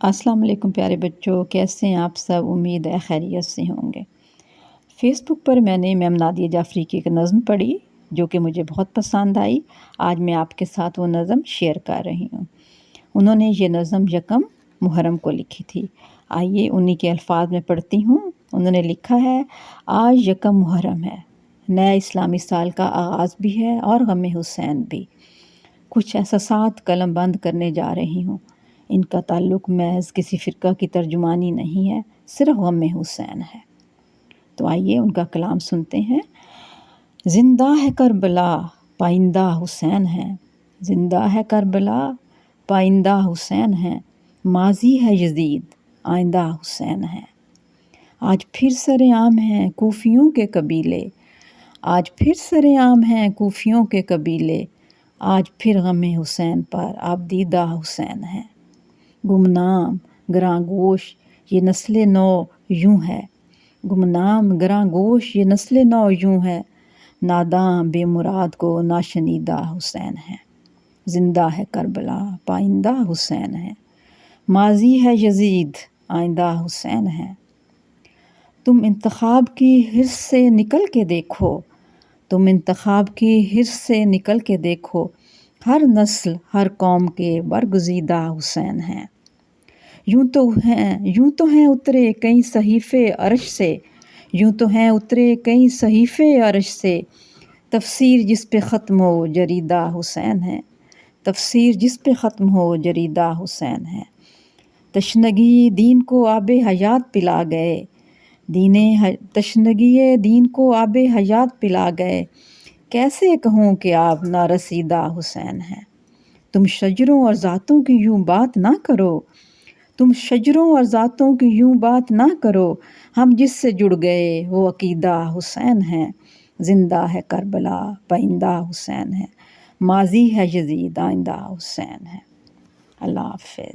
السلام علیکم پیارے بچوں، کیسے ہیں آپ سب؟ امید ہے خیریت سے ہوں گے۔ فیس بک پر میں نے میم نادیہ جعفری کی ایک نظم پڑھی جو کہ مجھے بہت پسند آئی۔ آج میں آپ کے ساتھ وہ نظم شیئر کر رہی ہوں۔ انہوں نے یہ نظم یکم محرم کو لکھی تھی۔ آئیے انہی کے الفاظ میں پڑھتی ہوں۔ انہوں نے لکھا ہے، آج یکم محرم ہے، نیا اسلامی سال کا آغاز بھی ہے اور غم حسین بھی۔ کچھ احساسات قلم بند کرنے جا رہی ہوں۔ ان کا تعلق محض کسی فرقہ کی ترجمانی نہیں ہے، صرف غم حسین ہے۔ تو آئیے ان کا کلام سنتے ہیں۔ زندہ ہے کربلا، پائندہ حسین ہے، زندہ ہے کربلا، پائندہ حسین ہے، ماضی ہے یزید، آئندہ حسین ہے۔ آج پھر سرعام ہیں کوفیوں کے قبیلے، آج پھر سرعام ہیں کوفیوں کے قبیلے، آج پھر غم حسین پر آبدیدہ حسین ہے۔ گمنام گراں گوش یہ نسل نو یوں ہے، گمنام گراں گوش یہ نسل نو یوں ہے، ناداں بے مراد کو ناشنیدہ حسین ہے۔ زندہ ہے کربلا، پائندہ حسین ہے، ماضی ہے یزید، آئندہ حسین ہے۔ تم انتخاب کی حرص سے نکل کے دیکھو، تم انتخاب کی حرص سے نکل کے دیکھو، ہر نسل ہر قوم کے برگزیدہ حسین ہیں۔ یوں تو ہیں اترے کئی صحیفے عرش سے، یوں تو ہیں اترے کئی صحیفے عرش سے، تفسیر جس پہ ختم ہو جریدہ حسین ہے، تفسیر جس پہ ختم ہو جریدہ حسین ہے۔ تشنگی دین کو آب حیات پلا گئے، تشنگی دین کو آب حیات پلا گئے، کیسے کہوں کہ آپ نارسیدہ حسین ہیں۔ تم شجروں اور ذاتوں کی یوں بات نہ کرو، تم شجروں اور ذاتوں کی یوں بات نہ کرو، ہم جس سے جڑ گئے وہ عقیدہ حسین ہیں۔ زندہ ہے کربلا، پائندہ حسین ہے، ماضی ہے یزید، آئندہ حسین ہے۔ اللہ حافظ۔